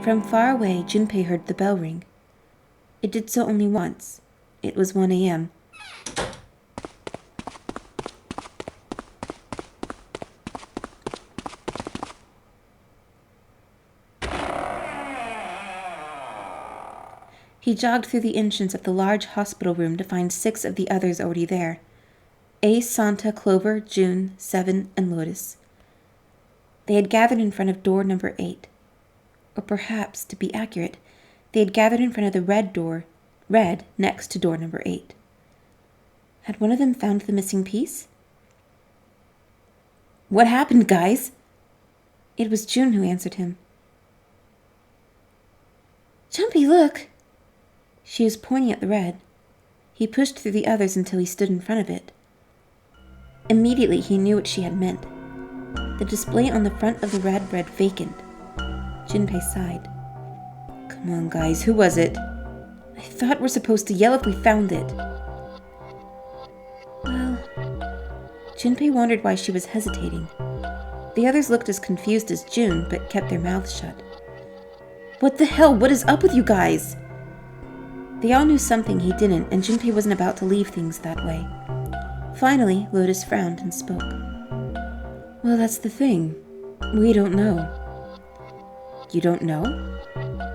From far away, Junpei heard the bell ring. It did so only once. It was 1 a.m. He jogged through the entrance of the large hospital room to find 6 of the others already there. Ace, Santa, Clover, June, Seven, and Lotus. They had gathered in front of door number 8. Or perhaps, to be accurate, they had gathered in front of the red next to door number 8. Had one of them found the missing piece? "What happened, guys?" It was June who answered him. "Jumpy, look!" She was pointing at the red. He pushed through the others until he stood in front of it. Immediately he knew what she had meant. The display on the front of the red read vacant. Junpei sighed. "Come on, guys, who was it? I thought we're supposed to yell if we found it." Well, Junpei wondered why she was hesitating. The others looked as confused as June, but kept their mouths shut. "What the hell? What is up with you guys?" They all knew something he didn't, and Junpei wasn't about to leave things that way. Finally, Lotus frowned and spoke. "Well, that's the thing. We don't know." "You don't know?"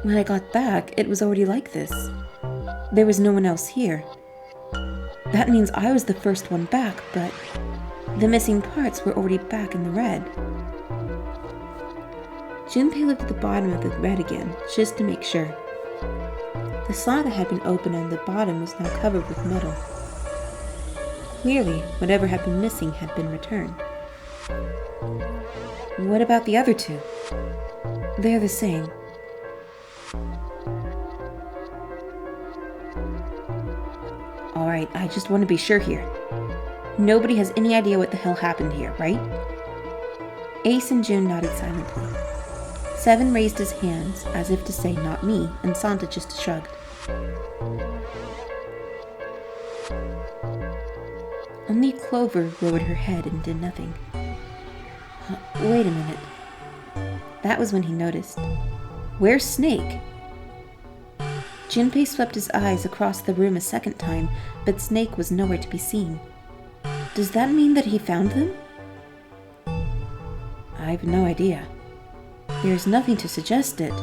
"When I got back, it was already like this. There was no one else here. That means I was the first one back, but the missing parts were already back in the red." Junpei looked at the bottom of the red again, just to make sure. The slot that had been open on the bottom was now covered with metal. Clearly, whatever had been missing had been returned. "What about the other 2? "They're the same." "Alright, I just want to be sure here. Nobody has any idea what the hell happened here, right?" Ace and June nodded silently. Seven raised his hands, as if to say, "Not me," and Santa just shrugged. Only Clover lowered her head and did nothing. Wait a minute. That was when he noticed. Where's Snake? Junpei swept his eyes across the room a second time, but Snake was nowhere to be seen. Does that mean that he found them? I've no idea. There's nothing to suggest it,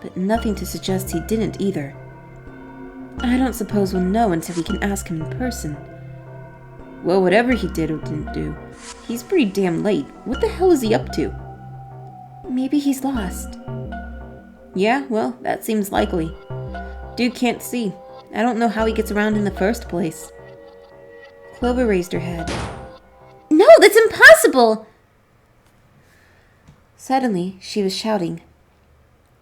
but nothing to suggest he didn't either. I don't suppose we'll know until we can ask him in person. Well, whatever he did or didn't do, he's pretty damn late. What the hell is he up to? Maybe he's lost. Yeah, well, that seems likely. Dude can't see. I don't know how he gets around in the first place. Clover raised her head. No, that's impossible! Suddenly, she was shouting.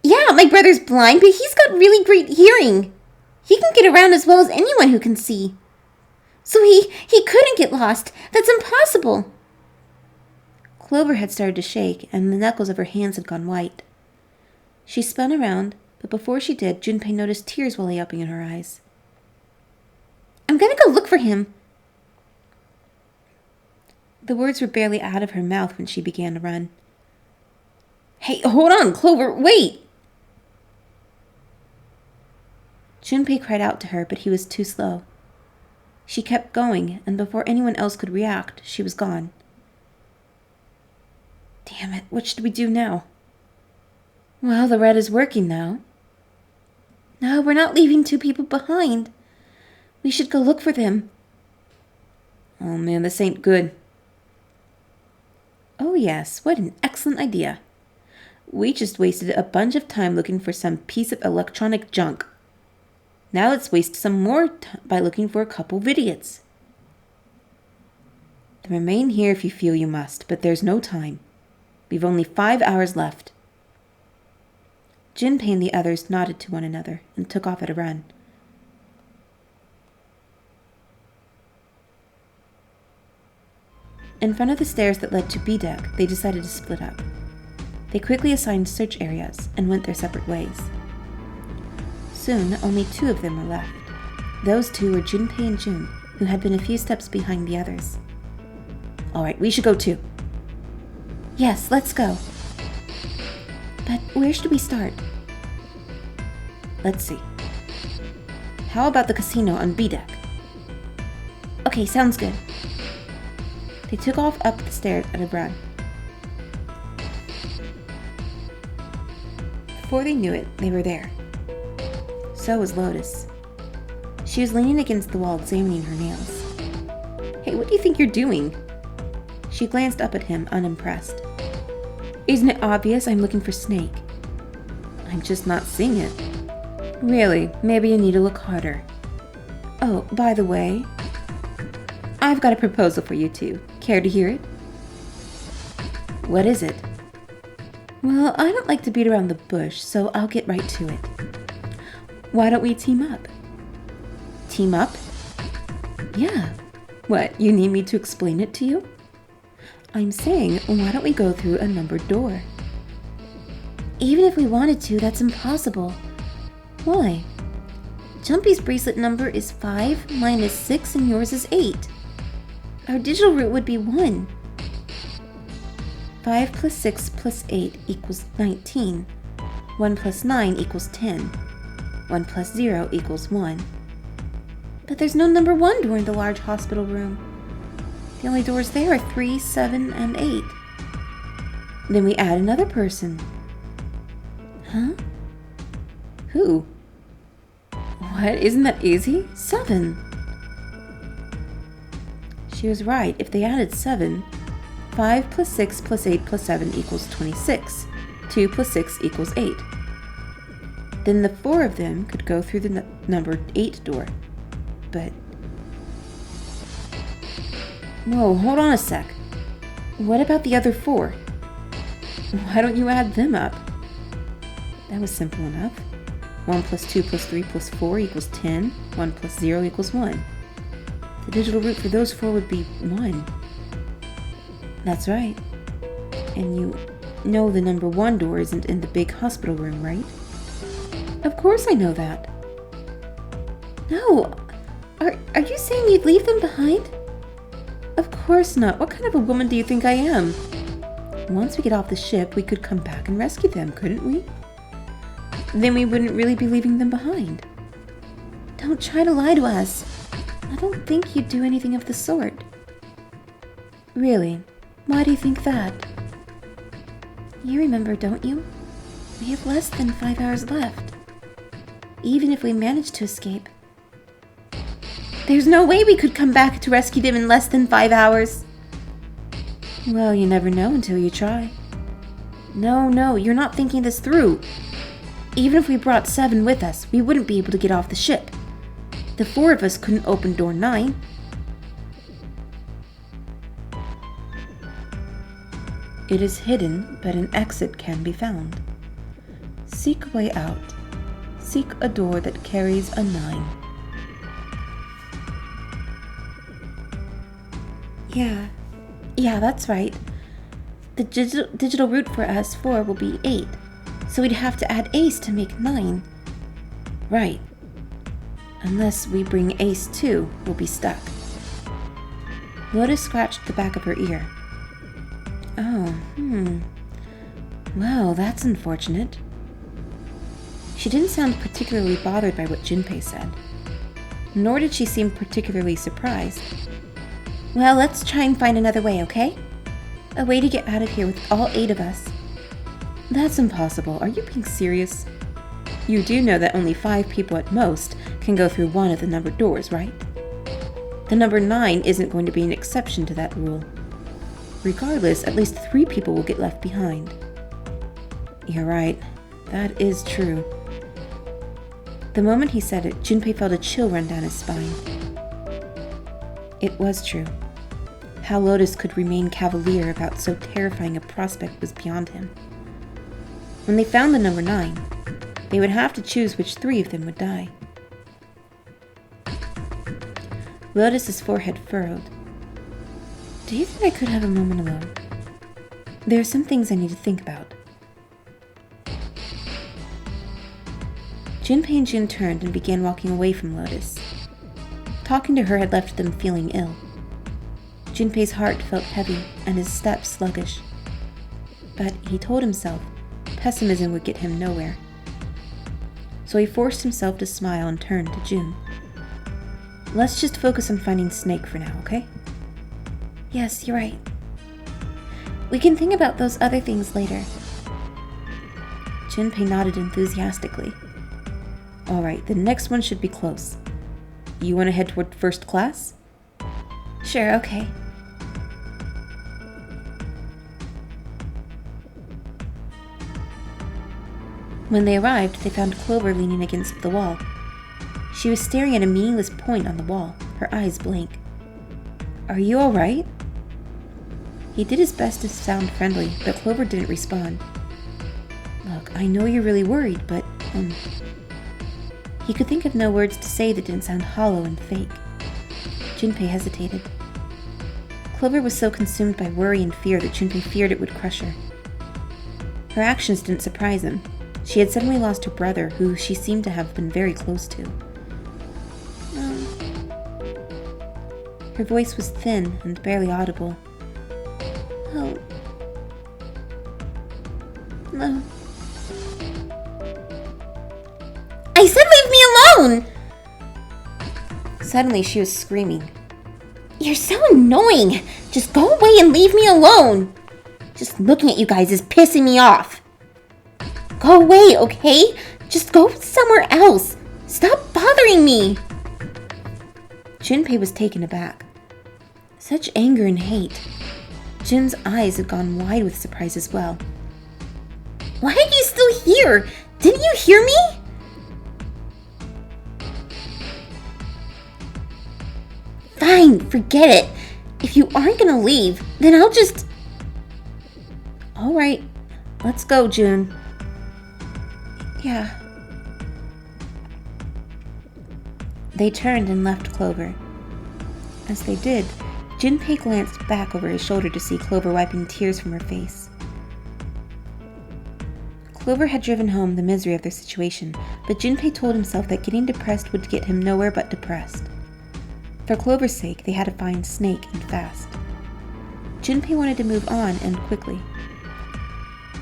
Yeah, my brother's blind, but he's got really great hearing. He can get around as well as anyone who can see. So he couldn't get lost. That's impossible. Clover had started to shake, and the knuckles of her hands had gone white. She spun around, but before she did, Junpei noticed tears welling up in her eyes. I'm gonna go look for him. The words were barely out of her mouth when she began to run. Hey, hold on, Clover, wait! Junpei cried out to her, but he was too slow. She kept going, and before anyone else could react, she was gone. Damn it, what should we do now? Well, the red is working now. No, we're not leaving 2 people behind. We should go look for them. Oh man, this ain't good. Oh yes, what an excellent idea. We just wasted a bunch of time looking for some piece of electronic junk. Now let's waste some more time by looking for a couple of idiots. Then remain here if you feel you must, but there's no time. We've only 5 hours left. Junpei and the others nodded to one another and took off at a run. In front of the stairs that led to B deck, they decided to split up. They quickly assigned search areas and went their separate ways. Soon, only 2 of them were left. Those 2 were Junpei and June, who had been a few steps behind the others. All right, we should go too. Yes, let's go. But where should we start? Let's see. How about the casino on B deck? Okay, sounds good. They took off up the stairs at a run. Before they knew it, they were there. So was Lotus. She was leaning against the wall, examining her nails. Hey, what do you think you're doing? She glanced up at him, unimpressed. Isn't it obvious I'm looking for Snake? I'm just not seeing it. Really, maybe you need to look harder. Oh, by the way, I've got a proposal for you two. Care to hear it? What is it? Well, I don't like to beat around the bush, so I'll get right to it. Why don't we team up? Team up? Yeah. What, you need me to explain it to you? I'm saying, why don't we go through a numbered door? Even if we wanted to, that's impossible. Why? Jumpy's bracelet number is 5 minus 6 and yours is 8. Our digital root would be 1. 5 plus 6 plus 8 equals 19. 1 plus 9 equals 10. 1 plus 0 equals 1. But there's no number 1 door in the large hospital room. The only doors there are 3, 7, and 8. Then we add another person. Huh? Who? What? Isn't that easy? 7. She was right. If they added 7, 5 plus 6 plus 8 plus 7 equals 26. 2 plus 6 equals 8. Then the 4 of them could go through the numbered 8 door. But... Whoa, hold on a sec. What about the other 4? Why don't you add them up? That was simple enough. 1 plus 2 plus 3 plus 4 equals 10. 1 plus 0 equals 1. The digital root for those 4 would be 1. That's right. And you know the number 1 door isn't in the big hospital room, right? Of course I know that. No. Are you saying you'd leave them behind? Of course not. What kind of a woman do you think I am? Once we get off the ship, we could come back and rescue them, couldn't we? Then we wouldn't really be leaving them behind. Don't try to lie to us. I don't think you'd do anything of the sort. Really? Why do you think that? You remember, don't you? We have less than 5 hours left. Even if we manage to escape. There's no way we could come back to rescue them in less than 5 hours. Well, you never know until you try. No, you're not thinking this through. Even if we brought 7 with us, we wouldn't be able to get off the ship. The 4 of us couldn't open door 9. It is hidden, but an exit can be found. Seek a way out. Seek a door that carries a 9. Yeah, that's right. The digital root for us 4 will be 8, so we'd have to add ace to make 9. Right. Unless we bring ace too, we'll be stuck. Lotus scratched the back of her ear. Oh, Well, that's unfortunate. She didn't sound particularly bothered by what Junpei said. Nor did she seem particularly surprised. Well, let's try and find another way, okay? A way to get out of here with all 8 of us. That's impossible. Are you being serious? You do know that only 5 people at most can go through one of the numbered doors, right? The number 9 isn't going to be an exception to that rule. Regardless, at least 3 people will get left behind. You're right. That is true. The moment he said it, Junpei felt a chill run down his spine. It was true. How Lotus could remain cavalier about so terrifying a prospect was beyond him. When they found the number 9, they would have to choose which 3 of them would die. Lotus's forehead furrowed. Do you think I could have a moment alone? There are some things I need to think about. Junpei and Jun turned and began walking away from Lotus. Talking to her had left them feeling ill. Junpei's heart felt heavy and his steps sluggish. But he told himself pessimism would get him nowhere. So he forced himself to smile and turned to June. Let's just focus on finding Snake for now, okay? Yes, you're right. We can think about those other things later. Junpei nodded enthusiastically. All right, the next one should be close. You want to head toward first class? Sure, okay. When they arrived, they found Clover leaning against the wall. She was staring at a meaningless point on the wall, her eyes blank. Are you all right? He did his best to sound friendly, but Clover didn't respond. Look, I know you're really worried, but, He could think of no words to say that didn't sound hollow and fake. Junpei hesitated. Clover was so consumed by worry and fear that Junpei feared it would crush her. Her actions didn't surprise him. She had suddenly lost her brother, who she seemed to have been very close to. Her voice was thin and barely audible. Oh. No. I said leave me alone! Suddenly she was screaming. You're so annoying! Just go away and leave me alone! Just looking at you guys is pissing me off. Go away, okay? Just go somewhere else. Stop bothering me! Junpei was taken aback. Such anger and hate. Jun's eyes had gone wide with surprise as well. Why are you still here? Didn't you hear me? Fine, forget it. If you aren't gonna leave, then I'll just... Alright, let's go, June. Yeah. They turned and left Clover. As they did, Junpei glanced back over his shoulder to see Clover wiping tears from her face. Clover had driven home the misery of their situation, but Junpei told himself that getting depressed would get him nowhere but depressed. For Clover's sake, they had to find Snake and fast. Junpei wanted to move on and quickly.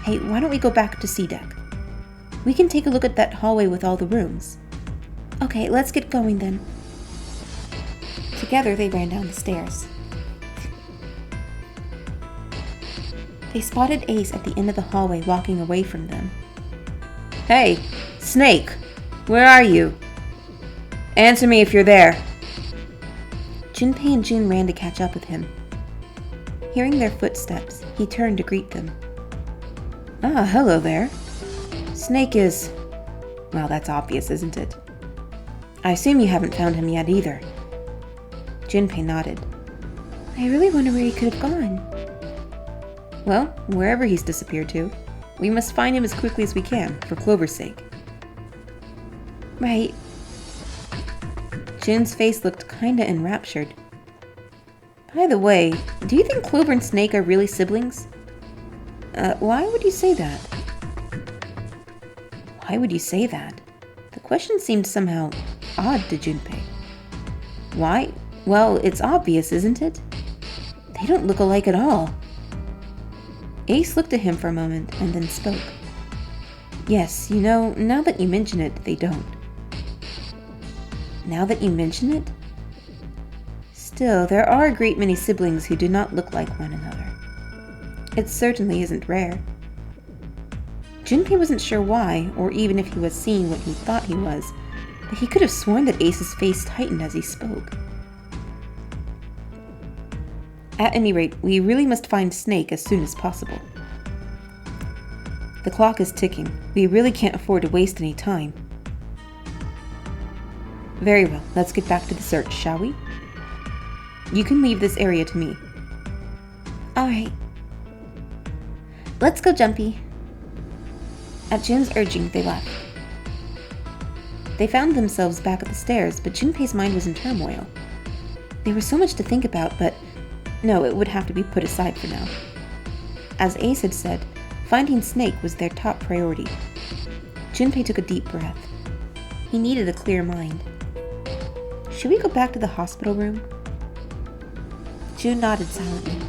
Hey, why don't we go back to C deck? We can take a look at that hallway with all the rooms. Okay, let's get going then. Together, they ran down the stairs. They spotted Ace at the end of the hallway walking away from them. Hey, Snake, where are you? Answer me if you're there. Junpei and June ran to catch up with him. Hearing their footsteps, he turned to greet them. Ah, hello there. Snake is... Well, that's obvious, isn't it? I assume you haven't found him yet either. Junpei nodded. I really wonder where he could have gone. Well, wherever he's disappeared to, we must find him as quickly as we can, for Clover's sake. Right. Jun's face looked kinda enraptured. By the way, do you think Clover and Snake are really siblings? Why would you say that? Why would you say that? The question seemed somehow odd to Junpei. Why? Well, it's obvious, isn't it? They don't look alike at all. Ace looked at him for a moment and then spoke. Yes, you know, now that you mention it, they don't. Now that you mention it? Still, there are a great many siblings who do not look like one another. It certainly isn't rare. Junpei wasn't sure why, or even if he was seeing what he thought he was, but he could have sworn that Ace's face tightened as he spoke. At any rate, we really must find Snake as soon as possible. The clock is ticking. We really can't afford to waste any time. Very well, let's get back to the search, shall we? You can leave this area to me. Alright. Let's go, Jumpy. At Jun's urging, they left. They found themselves back at the stairs, but Junpei's mind was in turmoil. There was so much to think about, but no, it would have to be put aside for now. As Ace had said, finding Snake was their top priority. Junpei took a deep breath. He needed a clear mind. Should we go back to the hospital room? June nodded silently.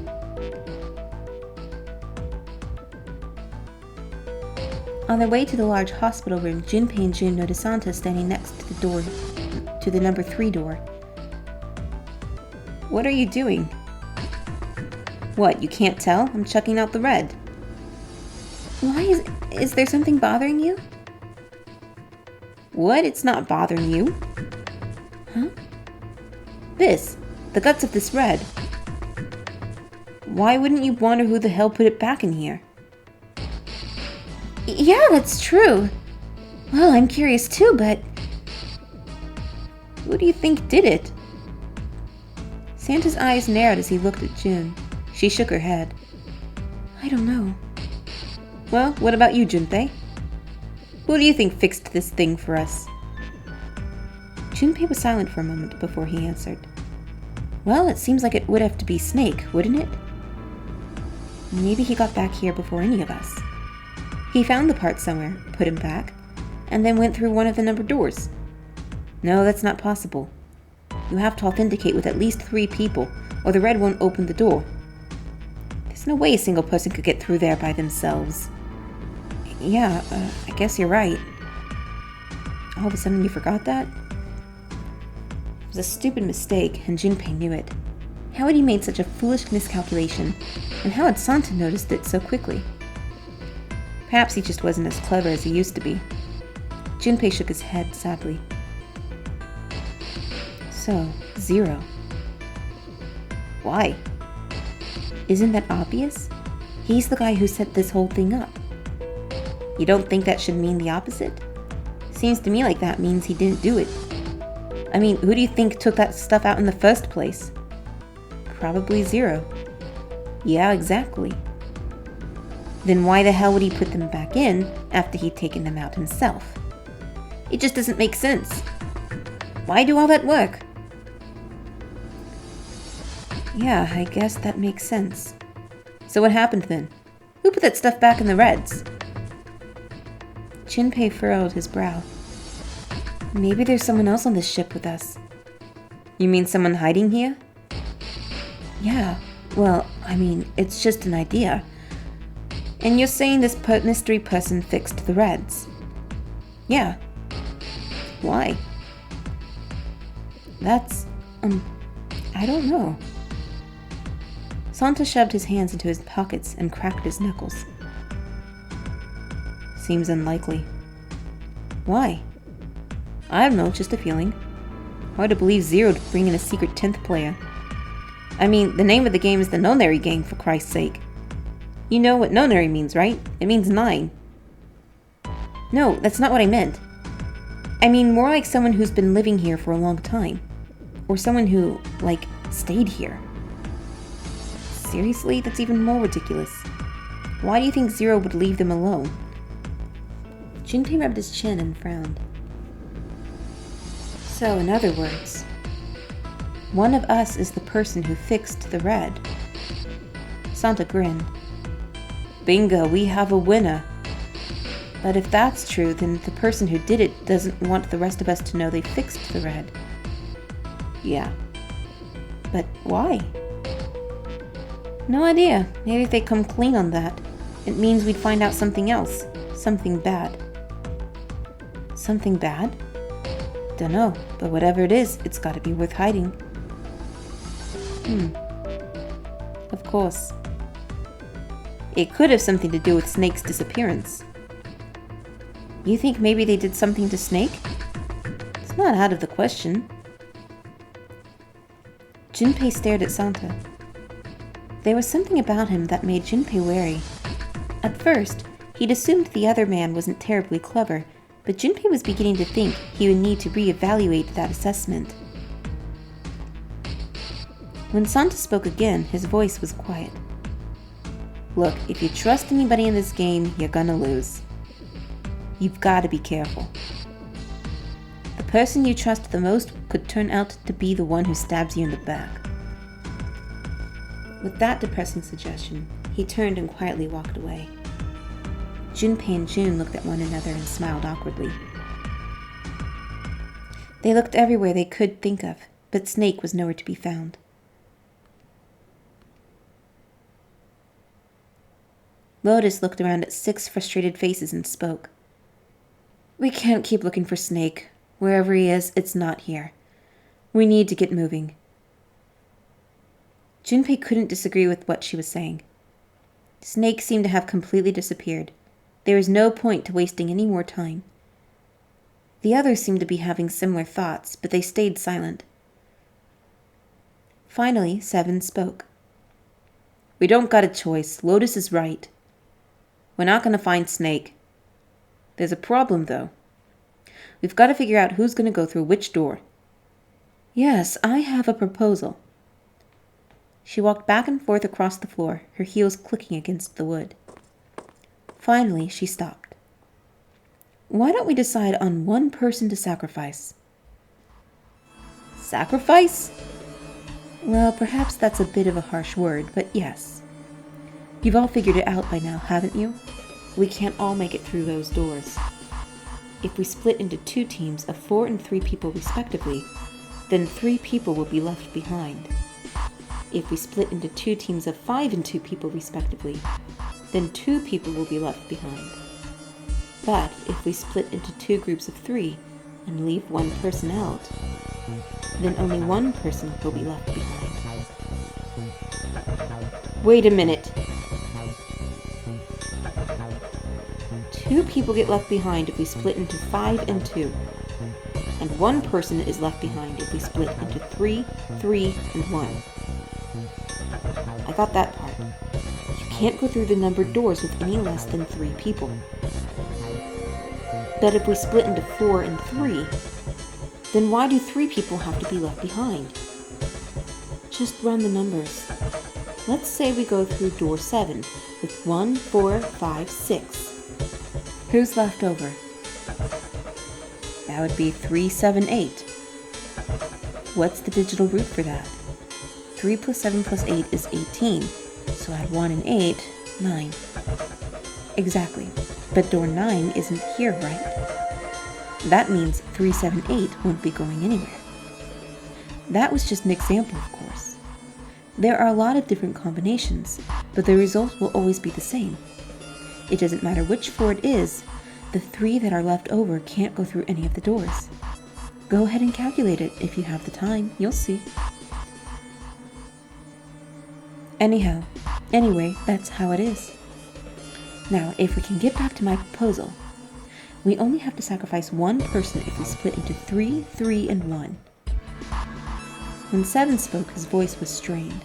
On their way to the large hospital room, Junpei and Jun noticed Santa standing next to the door, to the number 3 door. What are you doing? What, you can't tell? I'm chucking out the red. Why is there something bothering you? What? It's not bothering you. Huh? The guts of this red. Why wouldn't you wonder who the hell put it back in here? Yeah, that's true. Well, I'm curious too, but... Who do you think did it? Santa's eyes narrowed as he looked at June. She shook her head. I don't know. Well, what about you, Junpei? Who do you think fixed this thing for us? Junpei was silent for a moment before he answered. Well, it seems like it would have to be Snake, wouldn't it? Maybe he got back here before any of us. He found the part somewhere, put him back, and then went through one of the numbered doors. No, that's not possible. You have to authenticate with at least 3 people, or the red won't open the door. There's no way a single person could get through there by themselves. Yeah, I guess you're right. All of a sudden you forgot that? It was a stupid mistake, and Junpei knew it. How had he made such a foolish miscalculation, and how had Santa noticed it so quickly? Perhaps he just wasn't as clever as he used to be. Junpei shook his head sadly. So, 0. Why? Isn't that obvious? He's the guy who set this whole thing up. You don't think that should mean the opposite? Seems to me like that means he didn't do it. I mean, who do you think took that stuff out in the first place? Probably 0. Yeah, exactly. Then why the hell would he put them back in after he'd taken them out himself? It just doesn't make sense. Why do all that work? Yeah, I guess that makes sense. So what happened then? Who put that stuff back in the reds? Junpei furrowed his brow. Maybe there's someone else on this ship with us. You mean someone hiding here? Yeah, well, I mean, it's just an idea. And you're saying this mystery person fixed the reds? Yeah. Why? That's, I don't know. Santa shoved his hands into his pockets and cracked his knuckles. Seems unlikely. Why? I don't know, just a feeling. Hard to believe 0 to bring in a secret 10th player. I mean, the name of the game is the Nonary Gang, for Christ's sake. You know what Nonary means, right? It means 9. No, that's not what I meant. I mean more like someone who's been living here for a long time. Or someone who, like, stayed here. Seriously? That's even more ridiculous. Why do you think 0 would leave them alone? Junpei rubbed his chin and frowned. So, in other words, one of us is the person who fixed the red. Santa grinned. Bingo, we have a winner. But if that's true, then the person who did it doesn't want the rest of us to know they fixed the red. Yeah. But why? No idea. Maybe if they come clean on that, it means we'd find out something else. Something bad. Something bad? Dunno, but whatever it is, it's gotta be worth hiding. Of course. It could have something to do with Snake's disappearance. You think maybe they did something to Snake? It's not out of the question. Junpei stared at Santa. There was something about him that made Junpei wary. At first, he'd assumed the other man wasn't terribly clever, but Junpei was beginning to think he would need to reevaluate that assessment. When Santa spoke again, his voice was quiet. Look, if you trust anybody in this game, you're gonna lose. You've gotta be careful. The person you trust the most could turn out to be the one who stabs you in the back. With that depressing suggestion, he turned and quietly walked away. Junpei and Jun looked at one another and smiled awkwardly. They looked everywhere they could think of, but Snake was nowhere to be found. Lotus looked around at 6 frustrated faces and spoke. We can't keep looking for Snake. Wherever he is, it's not here. We need to get moving. Junpei couldn't disagree with what she was saying. Snake seemed to have completely disappeared. There was no point to wasting any more time. The others seemed to be having similar thoughts, but they stayed silent. Finally, 7 spoke. We don't got a choice. Lotus is right. We're not going to find Snake. There's a problem, though. We've got to figure out who's going to go through which door. Yes, I have a proposal. She walked back and forth across the floor, her heels clicking against the wood. Finally, she stopped. Why don't we decide on one person to sacrifice? Sacrifice? Well, perhaps that's a bit of a harsh word, but yes. You've all figured it out by now, haven't you? We can't all make it through those doors. If we split into 2 teams of 4 and 3 people respectively, then 3 people will be left behind. If we split into 2 teams of 5 and 2 people respectively, then 2 people will be left behind. But if we split into 2 groups of 3 and leave 1 person out, then only 1 person will be left behind. Wait a minute. 2 people get left behind if we split into 5 and 2. And 1 person is left behind if we split into 3, 3, and 1. I got that part. You can't go through the numbered doors with any less than 3 people. But if we split into 4 and 3, then why do 3 people have to be left behind? Just run the numbers. Let's say we go through door 7 with 1, 4, 5, 6. Who's left over? That would be 3, 7, 8. What's the digital root for that? 3 plus 7 plus 8 is 18. So add 1 and 8, 9. Exactly. But door 9 isn't here, right? That means 3, 7, 8 won't be going anywhere. That was just an example, of course. There are a lot of different combinations, but the result will always be the same. It doesn't matter which 4 it is, the 3 that are left over can't go through any of the doors. Go ahead and calculate it if you have the time, you'll see. Anyway, that's how it is. Now, if we can get back to my proposal, we only have to sacrifice 1 person if we split into 3, 3, and 1. When 7 spoke, his voice was strained.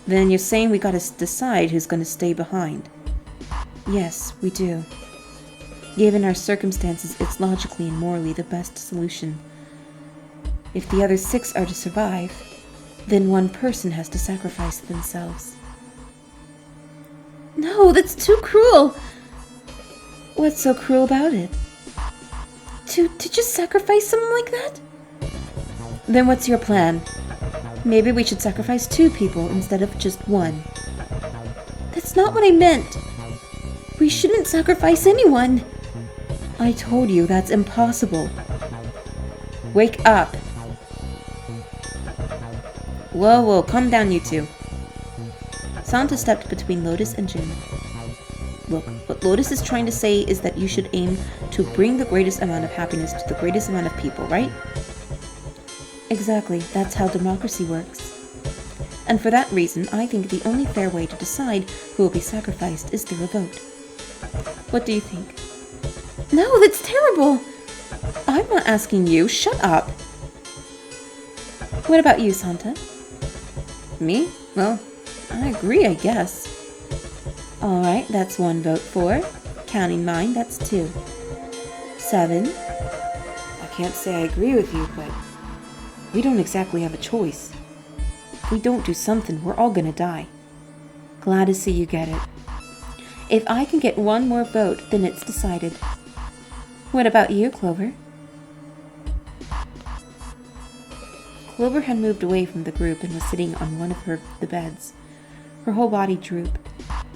Then you're saying we gotta decide who's gonna stay behind? Yes, we do. Given our circumstances, it's logically and morally the best solution. If the other 6 are to survive, then 1 person has to sacrifice themselves. No, that's too cruel! What's so cruel about it? To just sacrifice someone like that? Then what's your plan? Maybe we should sacrifice 2 people instead of just 1. That's not what I meant! We shouldn't sacrifice anyone! I told you that's impossible. Wake up! Whoa, calm down, you 2. Santa stepped between Lotus and Jin. Look, what Lotus is trying to say is that you should aim to bring the greatest amount of happiness to the greatest amount of people, right? Exactly, that's how democracy works. And for that reason, I think the only fair way to decide who will be sacrificed is through a vote. What do you think? No, that's terrible! I'm not asking you, shut up! What about you, Santa? Me? Well, I agree, I guess. Alright, that's 1 vote for. Counting mine, that's 2. 7. I can't say I agree with you, but we don't exactly have a choice. If we don't do something, we're all gonna die. Glad to see you get it. If I can get 1 more vote, then it's decided. What about you, Clover? Clover had moved away from the group and was sitting on one of the beds. Her whole body drooped.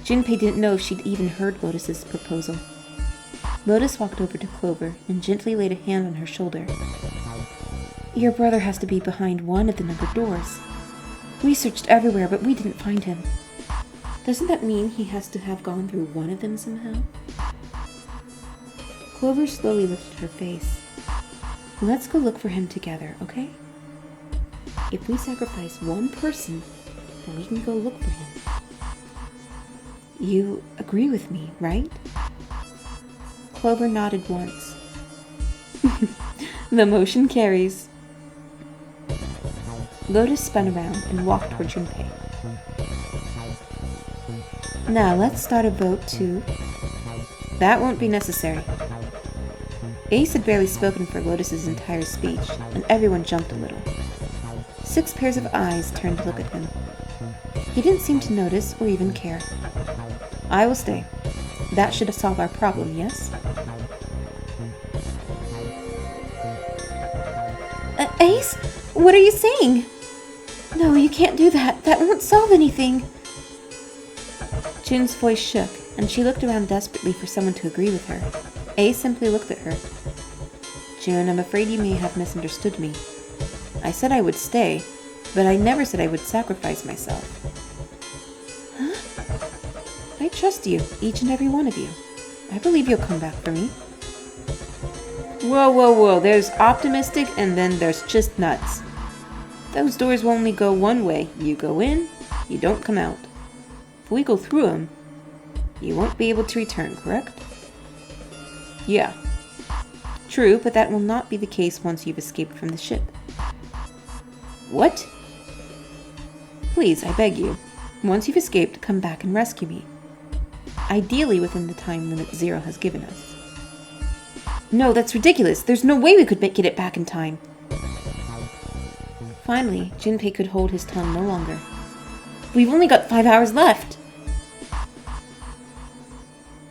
Junpei didn't know if she'd even heard Lotus's proposal. Lotus walked over to Clover and gently laid a hand on her shoulder. Your brother has to be behind one of the numbered doors. We searched everywhere, but we didn't find him. Doesn't that mean he has to have gone through one of them somehow? Clover slowly lifted her face. Let's go look for him together, okay? If we sacrifice one person, then we can go look for him. You agree with me, right? Clover nodded once. The motion carries. Lotus spun around and walked toward Junpei. Now let's start a vote to... That won't be necessary. Ace had barely spoken for Lotus's entire speech, and everyone jumped a little. 6 pairs of eyes turned to look at him. He didn't seem to notice or even care. I will stay. That should solve our problem, yes? Ace? What are you saying? No, you can't do that. That won't solve anything. Jun's voice shook, and she looked around desperately for someone to agree with her. Ace simply looked at her. Jun, I'm afraid you may have misunderstood me. I said I would stay, but I never said I would sacrifice myself. Huh? I trust you, each and every one of you. I believe you'll come back for me. Whoa. There's optimistic and then there's just nuts. Those doors will only go one way. You go in, you don't come out. If we go through them, you won't be able to return, correct? Yeah. True, but that will not be the case once you've escaped from the ship. What? Please, I beg you. Once you've escaped, come back and rescue me. Ideally within the time limit Zero has given us. No, that's ridiculous. There's no way we could get it back in time. Finally, Junpei could hold his tongue no longer. We've only got 5 hours left.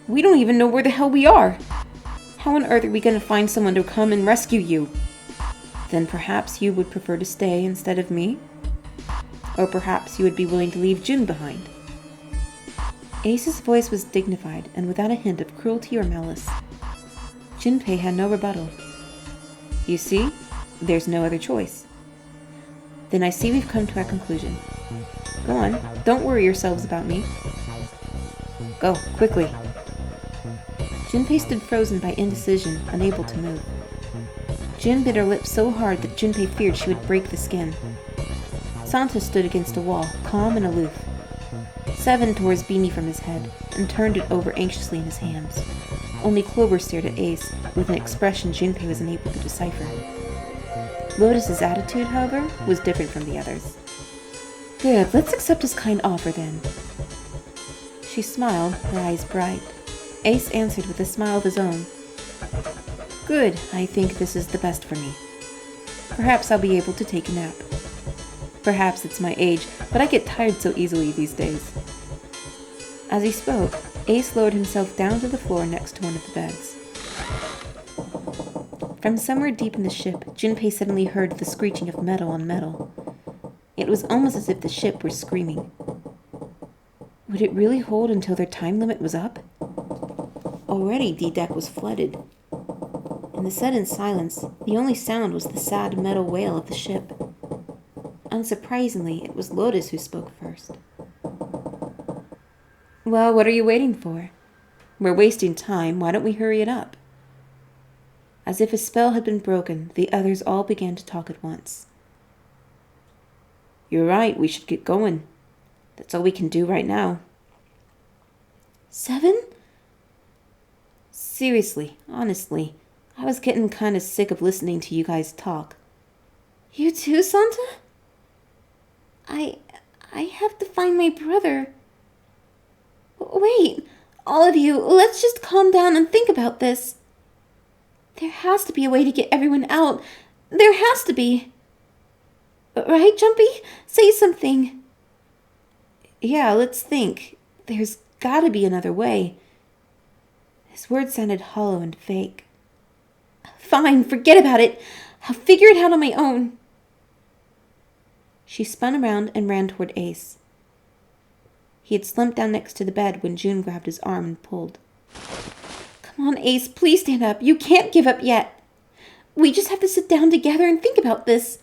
We don't even know where the hell we are. How on earth are we going to find someone to come and rescue you? Then perhaps you would prefer to stay instead of me? Or perhaps you would be willing to leave Jun behind? Ace's voice was dignified and without a hint of cruelty or malice. Junpei had no rebuttal. You see, there's no other choice. Then I see we've come to our conclusion. Go on, don't worry yourselves about me. Go, quickly. Junpei stood frozen by indecision, unable to move. Jun bit her lips so hard that Junpei feared she would break the skin. Santa stood against a wall, calm and aloof. Seven tore his beanie from his head and turned it over anxiously in his hands. Only Clover stared at Ace, with an expression Junpei was unable to decipher. Lotus's attitude, however, was different from the others. Good, let's accept his kind offer then. She smiled, her eyes bright. Ace answered with a smile of his own. Good, I think this is the best for me. Perhaps I'll be able to take a nap. Perhaps it's my age, but I get tired so easily these days. As he spoke, Ace lowered himself down to the floor next to one of the beds. From somewhere deep in the ship, Junpei suddenly heard the screeching of metal on metal. It was almost as if the ship were screaming. Would it really hold until their time limit was up? Already D-Deck was flooded. In the sudden silence, the only sound was the sad metal wail of the ship. Unsurprisingly, it was Lotus who spoke first. Well, what are you waiting for? We're wasting time. Why don't we hurry it up? As if a spell had been broken, the others all began to talk at once. You're right, we should get going. That's all we can do right now. 7? Seriously, honestly, I was getting kind of sick of listening to you guys talk. You too, Santa? I have to find my brother. Wait, all of you, let's just calm down and think about this. There has to be a way to get everyone out. There has to be. Right, Jumpy? Say something. Yeah, let's think. There's gotta be another way. His words sounded hollow and fake. Fine, forget about it. I'll figure it out on my own. She spun around and ran toward Ace. He had slumped down next to the bed when Jun grabbed his arm and pulled. Come on, Ace, please stand up. You can't give up yet. We just have to sit down together and think about this.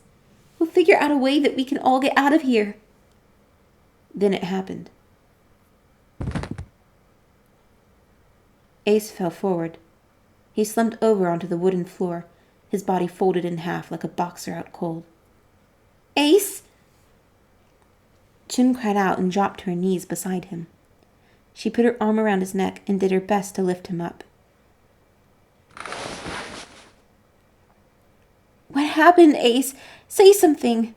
We'll figure out a way that we can all get out of here. Then it happened. Ace fell forward. He slumped over onto the wooden floor, his body folded in half like a boxer out cold. Ace! Chun cried out and dropped to her knees beside him. She put her arm around his neck and did her best to lift him up. What happened, Ace? Say something!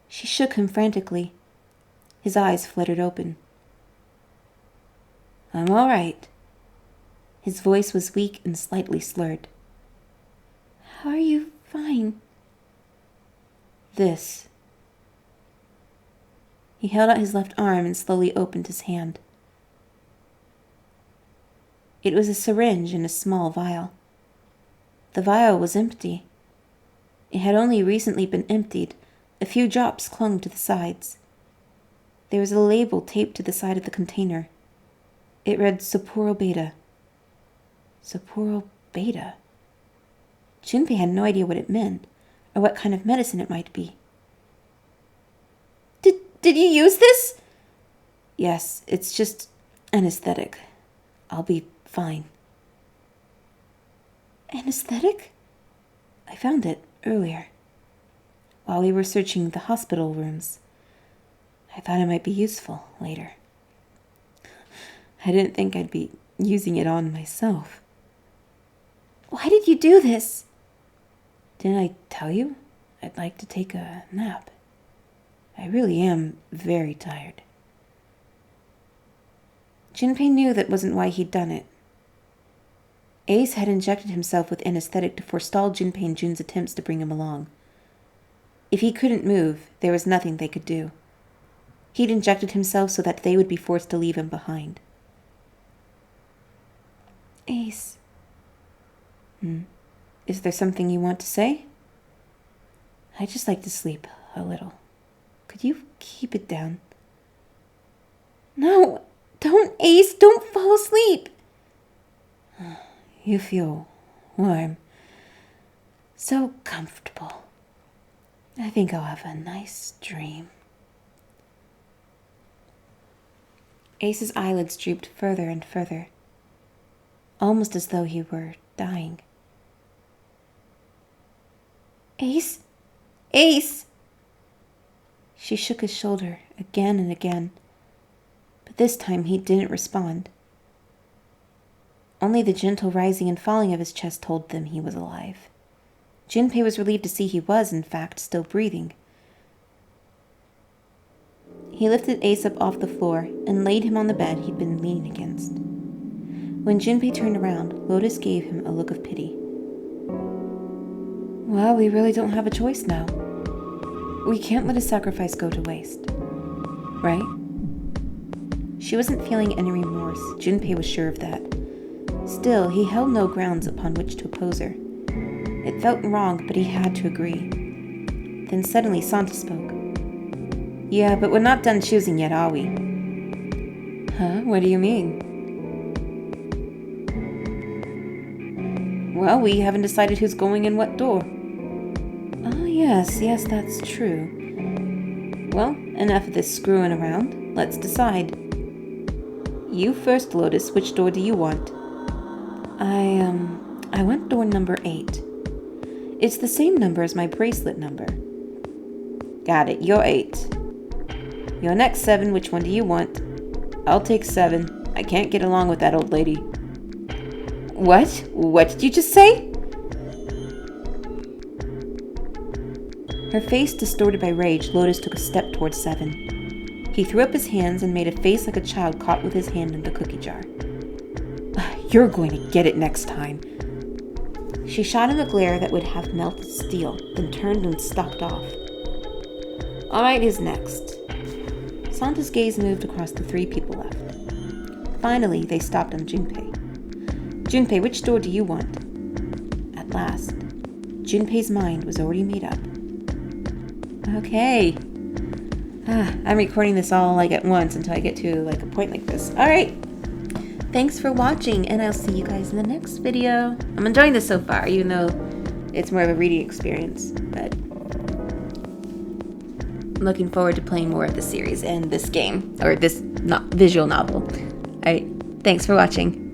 She shook him frantically. His eyes fluttered open. I'm all right. His voice was weak and slightly slurred. How are you fine? This. He held out his left arm and slowly opened his hand. It was a syringe in a small vial. The vial was empty. It had only recently been emptied. A few drops clung to the sides. There was a label taped to the side of the container. It read Sapporo Beta. Sapporo Beta? Junpei had no idea what it meant, or what kind of medicine it might be. Did you use this? Yes, it's just anesthetic. I'll be fine. Anesthetic? I found it earlier, while we were searching the hospital rooms. I thought it might be useful later. I didn't think I'd be using it on myself. Why did you do this? Didn't I tell you? I'd like to take a nap. I really am very tired. Junpei knew that wasn't why he'd done it. Ace had injected himself with anesthetic to forestall Junpei and Jun's attempts to bring him along. If he couldn't move, there was nothing they could do. He'd injected himself so that they would be forced to leave him behind. Ace. Is there something you want to say? I'd just like to sleep a little. Could you keep it down? No, don't, Ace. Don't fall asleep. You feel warm. So comfortable. I think I'll have a nice dream. Ace's eyelids drooped further and further, almost as though he were dying. Ace? Ace! She shook his shoulder again and again, but this time he didn't respond. Only the gentle rising and falling of his chest told them he was alive. Junpei was relieved to see he was, in fact, still breathing. He lifted Ace up off the floor and laid him on the bed he'd been leaning against. When Junpei turned around, Lotus gave him a look of pity. Well, we really don't have a choice now. We can't let a sacrifice go to waste. Right? She wasn't feeling any remorse. Junpei was sure of that. Still, he held no grounds upon which to oppose her. It felt wrong, but he had to agree. Then suddenly Santa spoke. Yeah, but we're not done choosing yet, are we? Huh? What do you mean? Well, we haven't decided who's going in what door. Oh, yes, that's true. Well, enough of this screwing around. Let's decide. You first, Lotus. Which door do you want? I want door number 8. It's the same number as my bracelet number. Got it, you're 8. You're next, 7. Which one do you want? I'll take 7. I can't get along with that old lady. What? What did you just say? Her face distorted by rage, Lotus took a step towards 7. He threw up his hands and made a face like a child caught with his hand in the cookie jar. You're going to get it next time. She shot him a glare that would have melted steel, then turned and stalked off. All right, who's next? Santa's gaze moved across the 3 people left. Finally, they stopped on Junpei. Junpei, which door do you want? At last, Junpei's mind was already made up. Okay. I'm recording this all at once until I get to a point like this. All right. Thanks for watching, and I'll see you guys in the next video. I'm enjoying this so far, even though it's more of a reading experience, but I'm looking forward to playing more of the series and this game, or this visual novel. All right. Thanks for watching.